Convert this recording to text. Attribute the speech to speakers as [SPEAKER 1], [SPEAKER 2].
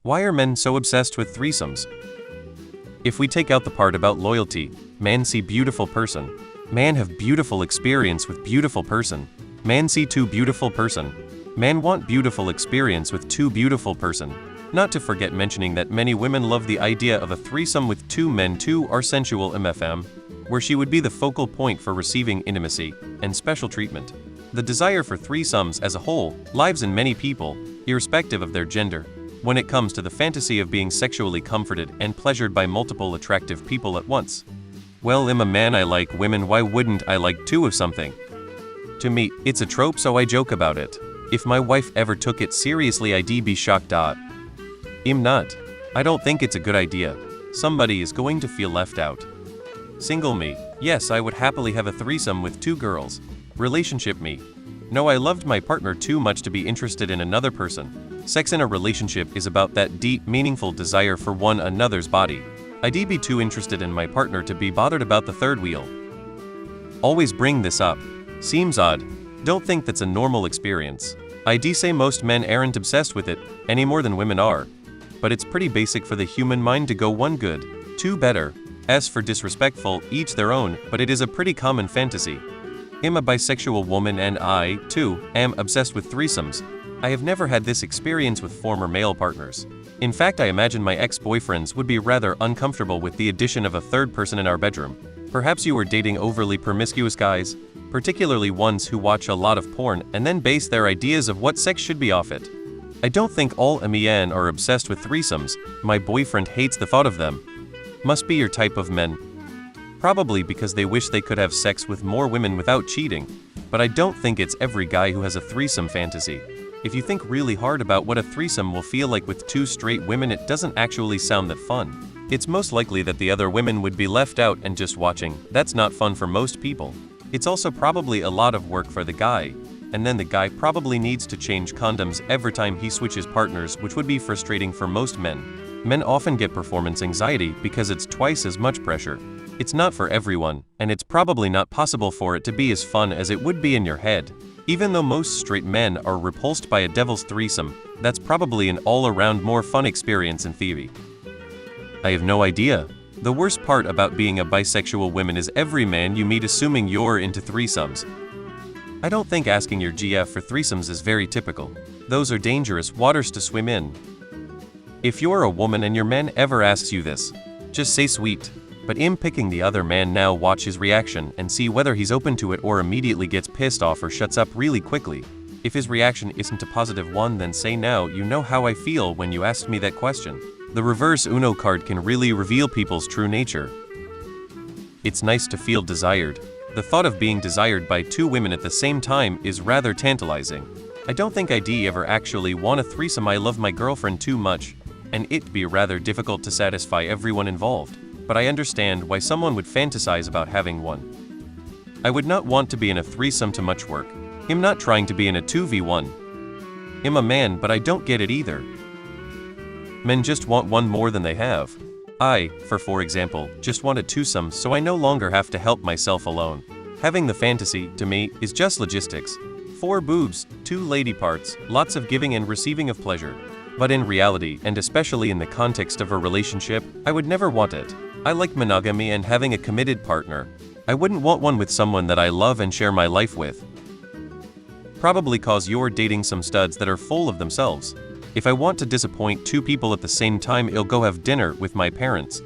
[SPEAKER 1] Why are men so obsessed with threesomes? If we take out the part about loyalty, man see beautiful person. Man have beautiful experience with beautiful person. Man see two beautiful person. Man want beautiful experience with two beautiful person. Not to forget mentioning that many women love the idea of a threesome with two men, two are sensual MFM, where she would be the focal point for receiving intimacy and special treatment. The desire for threesomes as a whole lives in many people, irrespective of their gender. When it comes to the fantasy of being sexually comforted and pleasured by multiple attractive people at once. Well, I'm a man, I like women, why wouldn't I like two of something? To me, it's a trope, so I joke about it. If my wife ever took it seriously, I'd be shocked. I'm not. I don't think it's a good idea. Somebody is going to feel left out. Single me. Yes, I would happily have a threesome with two girls. Relationship me. No, I loved my partner too much to be interested in another person. Sex in a relationship is about that deep, meaningful desire for one another's body. I'd be too interested in my partner to be bothered about the third wheel. Always bring this up. Seems odd. Don't think that's a normal experience. I'd say most men aren't obsessed with it, any more than women are. But it's pretty basic for the human mind to go one good, two better. As for disrespectful, each their own, but it is a pretty common fantasy. I'm a bisexual woman and I, too, am obsessed with threesomes. I have never had this experience with former male partners. In fact, I imagine my ex-boyfriends would be rather uncomfortable with the addition of a third person in our bedroom. Perhaps you are dating overly promiscuous guys, particularly ones who watch a lot of porn and then base their ideas of what sex should be off it. I don't think all men are obsessed with threesomes. My boyfriend hates the thought of them. Must be your type of men. Probably because they wish they could have sex with more women without cheating. But I don't think it's every guy who has a threesome fantasy. If you think really hard about what a threesome will feel like with two straight women, it doesn't actually sound that fun. It's most likely that the other women would be left out and just watching. That's not fun for most people. It's also probably a lot of work for the guy. And then the guy probably needs to change condoms every time he switches partners, which would be frustrating for most men. Men often get performance anxiety because it's twice as much pressure. It's not for everyone, and it's probably not possible for it to be as fun as it would be in your head. Even though most straight men are repulsed by a devil's threesome, that's probably an all-around more fun experience in theory. I have no idea. The worst part about being a bisexual woman is every man you meet assuming you're into threesomes. I don't think asking your GF for threesomes is very typical. Those are dangerous waters to swim in. If you're a woman and your man ever asks you this, just say sweet. But in picking the other man now, watch his reaction and see whether he's open to it or immediately gets pissed off or shuts up really quickly. If his reaction isn't a positive one, then say, now you know how I feel when you asked me that question. The reverse Uno card can really reveal people's true nature. It's nice to feel desired. The thought of being desired by two women at the same time is rather tantalizing. I don't think I'd ever actually want a threesome. I love my girlfriend too much, and it'd be rather difficult to satisfy everyone involved. But I understand why someone would fantasize about having one. I would not want to be in a threesome, too much work. I'm not trying to be in a 2v1. I'm a man, but I don't get it either. Men just want one more than they have. I, for example, just want a twosome so I no longer have to help myself alone. Having the fantasy, to me, is just logistics. 4 boobs, 2 lady parts, lots of giving and receiving of pleasure. But in reality, and especially in the context of a relationship, I would never want it. I like monogamy and having a committed partner. I wouldn't want one with someone that I love and share my life with. Probably cause you're dating some studs that are full of themselves. If I want to disappoint 2 people at the same time, I'll go have dinner with my parents.